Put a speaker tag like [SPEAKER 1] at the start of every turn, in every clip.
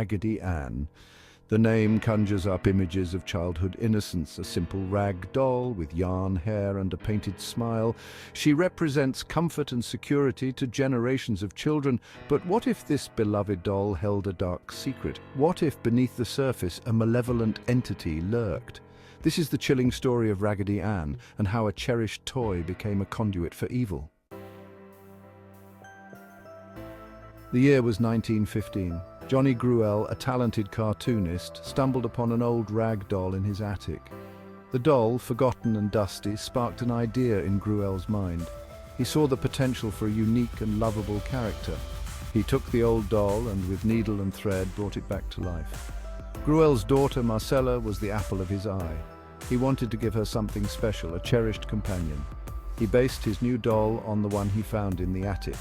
[SPEAKER 1] Raggedy Ann. The name conjures up images of childhood innocence, a simple rag doll with yarn hair and a painted smile. She represents comfort and security to generations of children. But what if this beloved doll held a dark secret? What if beneath the surface a malevolent entity lurked? This is the chilling story of Raggedy Ann and how a cherished toy became a conduit for evil. The year was 1915. Johnny Gruelle, a talented cartoonist, stumbled upon an old rag doll in his attic. The doll, forgotten and dusty, sparked an idea in Gruelle's mind. He saw the potential for a unique and lovable character. He took the old doll and with needle and thread brought it back to life. Gruelle's daughter Marcella was the apple of his eye. He wanted to give her something special, a cherished companion. He based his new doll on the one he found in the attic.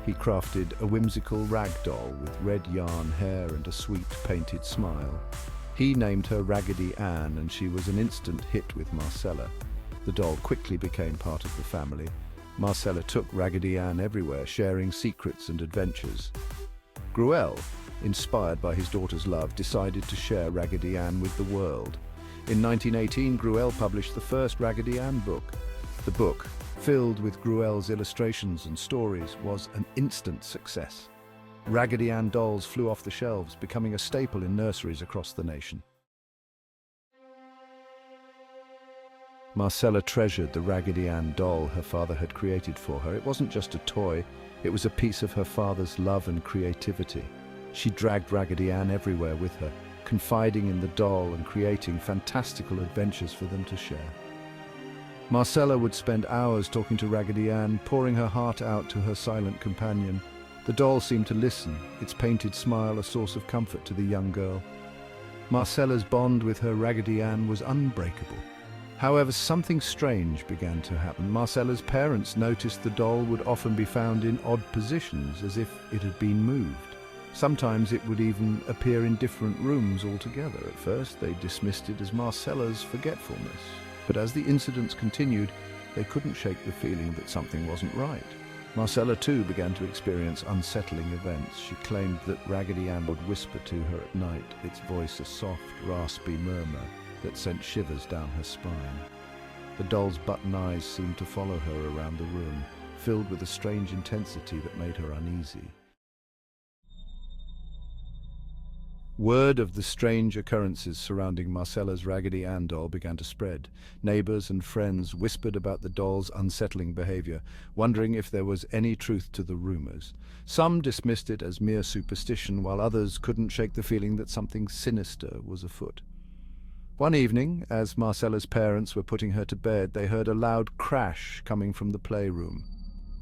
[SPEAKER 1] He crafted a whimsical rag doll with red yarn hair and a sweet painted smile. He named her Raggedy Ann, and she was an instant hit with Marcella. The doll quickly became part of the family. Marcella took Raggedy Ann everywhere, sharing secrets and adventures. Gruelle, inspired by his daughter's love, decided to share Raggedy Ann with the world. In 1918, Gruelle published the first Raggedy Ann book. The book, filled with Gruelle's illustrations and stories, was an instant success. Raggedy Ann dolls flew off the shelves, becoming a staple in nurseries across the nation. Marcella treasured the Raggedy Ann doll her father had created for her. It wasn't just a toy, it was a piece of her father's love and creativity. She dragged Raggedy Ann everywhere with her, confiding in the doll and creating fantastical adventures for them to share. Marcella would spend hours talking to Raggedy Ann, pouring her heart out to her silent companion. The doll seemed to listen, its painted smile a source of comfort to the young girl. Marcella's bond with her Raggedy Ann was unbreakable. However, something strange began to happen. Marcella's parents noticed the doll would often be found in odd positions, as if it had been moved. Sometimes it would even appear in different rooms altogether. At first, they dismissed it as Marcella's forgetfulness. But as the incidents continued, they couldn't shake the feeling that something wasn't right. Marcella too began to experience unsettling events. She claimed that Raggedy Ann would whisper to her at night, its voice a soft, raspy murmur that sent shivers down her spine. The doll's button eyes seemed to follow her around the room, filled with a strange intensity that made her uneasy. Word of the strange occurrences surrounding Marcella's Raggedy Ann doll began to spread. Neighbors and friends whispered about the doll's unsettling behavior, wondering if there was any truth to the rumors. Some dismissed it as mere superstition, while others couldn't shake the feeling that something sinister was afoot. One evening, as Marcella's parents were putting her to bed, they heard a loud crash coming from the playroom.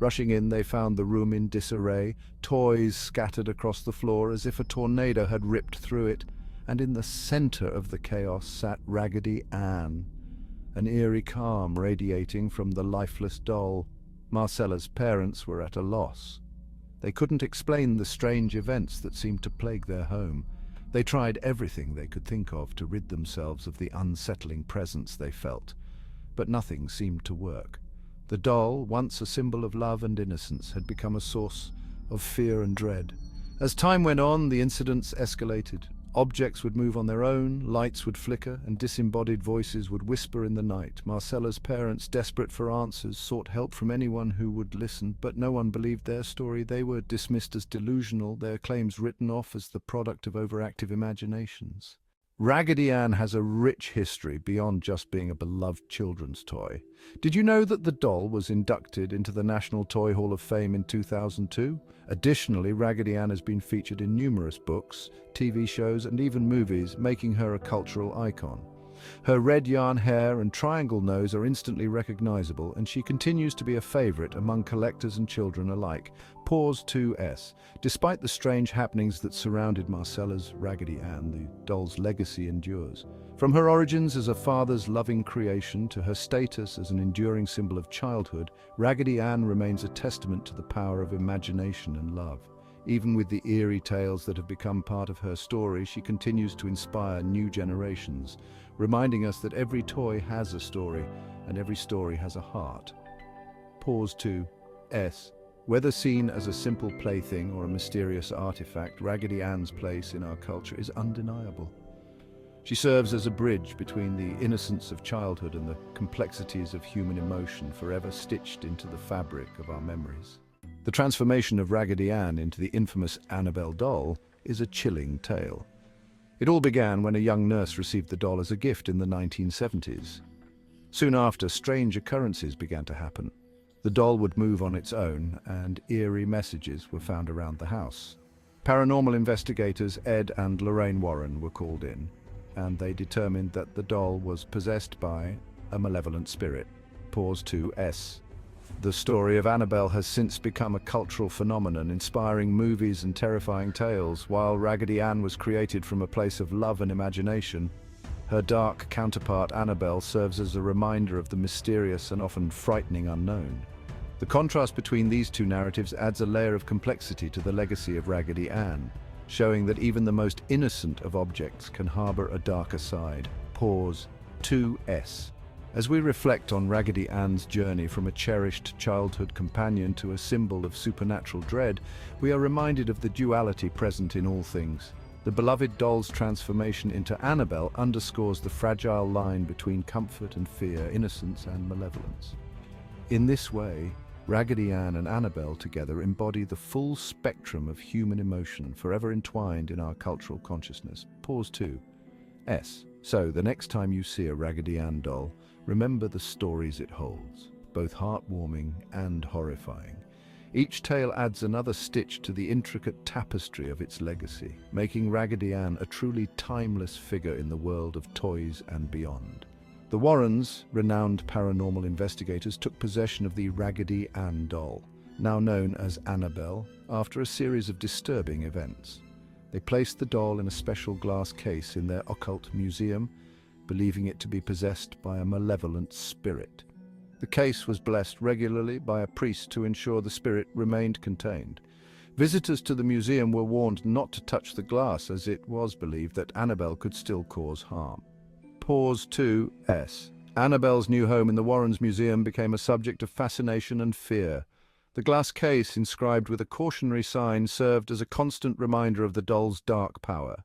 [SPEAKER 1] Rushing in, they found the room in disarray, toys scattered across the floor as if a tornado had ripped through it, and in the center of the chaos sat Raggedy Ann, an eerie calm radiating from the lifeless doll. Marcella's parents were at a loss. They couldn't explain the strange events that seemed to plague their home. They tried everything they could think of to rid themselves of the unsettling presence they felt, but nothing seemed to work. The doll, once a symbol of love and innocence, had become a source of fear and dread. As time went on, the incidents escalated. Objects would move on their own, lights would flicker, and disembodied voices would whisper in the night. Marcella's parents, desperate for answers, sought help from anyone who would listen, but no one believed their story. They were dismissed as delusional, their claims written off as the product of overactive imaginations. Raggedy Ann has a rich history beyond just being a beloved children's toy. Did you know that the doll was inducted into the National Toy Hall of Fame in 2002? Additionally, Raggedy Ann has been featured in numerous books, TV shows, and even movies, making her a cultural icon. Her red yarn hair and triangle nose are instantly recognizable, and she continues to be a favorite among collectors and children alike. Pause 2S. Despite the strange happenings that surrounded Marcella's Raggedy Ann, the doll's legacy endures. From her origins as a father's loving creation to her status as an enduring symbol of childhood, Raggedy Ann remains a testament to the power of imagination and love. Even with the eerie tales that have become part of her story, she continues to inspire new generations, reminding us that every toy has a story, and every story has a heart. Pause 2. S. Whether seen as a simple plaything or a mysterious artifact, Raggedy Ann's place in our culture is undeniable. She serves as a bridge between the innocence of childhood and the complexities of human emotion, forever stitched into the fabric of our memories. The transformation of Raggedy Ann into the infamous Annabelle doll is a chilling tale. It all began when a young nurse received the doll as a gift in the 1970s. Soon after, strange occurrences began to happen. The doll would move on its own, and eerie messages were found around the house. Paranormal investigators Ed and Lorraine Warren were called in, and they determined that the doll was possessed by a malevolent spirit. Pause 2S. The story of Annabelle has since become a cultural phenomenon, inspiring movies and terrifying tales. While Raggedy Ann was created from a place of love and imagination, her dark counterpart Annabelle serves as a reminder of the mysterious and often frightening unknown. The contrast between these two narratives adds a layer of complexity to the legacy of Raggedy Ann, showing that even the most innocent of objects can harbor a darker side. Pause 2S. As we reflect on Raggedy Ann's journey from a cherished childhood companion to a symbol of supernatural dread, we are reminded of the duality present in all things. The beloved doll's transformation into Annabelle underscores the fragile line between comfort and fear, innocence and malevolence. In this way, Raggedy Ann and Annabelle together embody the full spectrum of human emotion, forever entwined in our cultural consciousness. Pause 2S. So, the next time you see a Raggedy Ann doll, remember the stories it holds, both heartwarming and horrifying. Each tale adds another stitch to the intricate tapestry of its legacy, making Raggedy Ann a truly timeless figure in the world of toys and beyond. The Warrens, renowned paranormal investigators, took possession of the Raggedy Ann doll, now known as Annabelle, after a series of disturbing events. They placed the doll in a special glass case in their occult museum, believing it to be possessed by a malevolent spirit. The case was blessed regularly by a priest to ensure the spirit remained contained. Visitors to the museum were warned not to touch the glass, as it was believed that Annabelle could still cause harm. Pause 2S. Annabelle's new home in the Warrens Museum became a subject of fascination and fear. The glass case, inscribed with a cautionary sign, served as a constant reminder of the doll's dark power.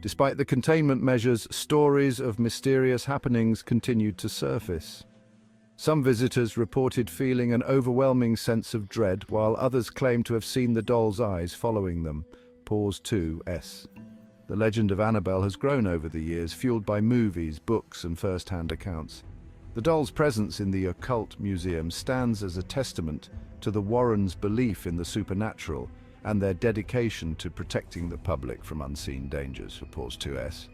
[SPEAKER 1] Despite the containment measures, stories of mysterious happenings continued to surface. Some visitors reported feeling an overwhelming sense of dread, while others claimed to have seen the doll's eyes following them. Pause 2S. The legend of Annabelle has grown over the years, fueled by movies, books, and first-hand accounts. The doll's presence in the occult museum stands as a testament to the Warrens' belief in the supernatural and their dedication to protecting the public from unseen dangers. Pause 2S.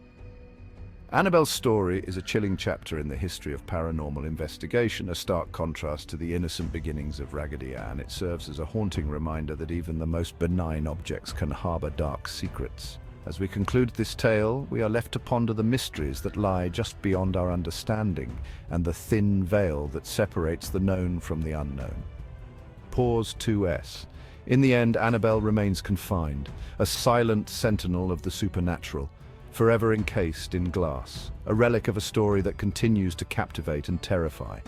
[SPEAKER 1] Annabelle's story is a chilling chapter in the history of paranormal investigation, a stark contrast to the innocent beginnings of Raggedy Ann. It serves as a haunting reminder that even the most benign objects can harbor dark secrets. As we conclude this tale, we are left to ponder the mysteries that lie just beyond our understanding and the thin veil that separates the known from the unknown. Pause 2S. In the end, Annabelle remains confined, a silent sentinel of the supernatural, forever encased in glass, a relic of a story that continues to captivate and terrify.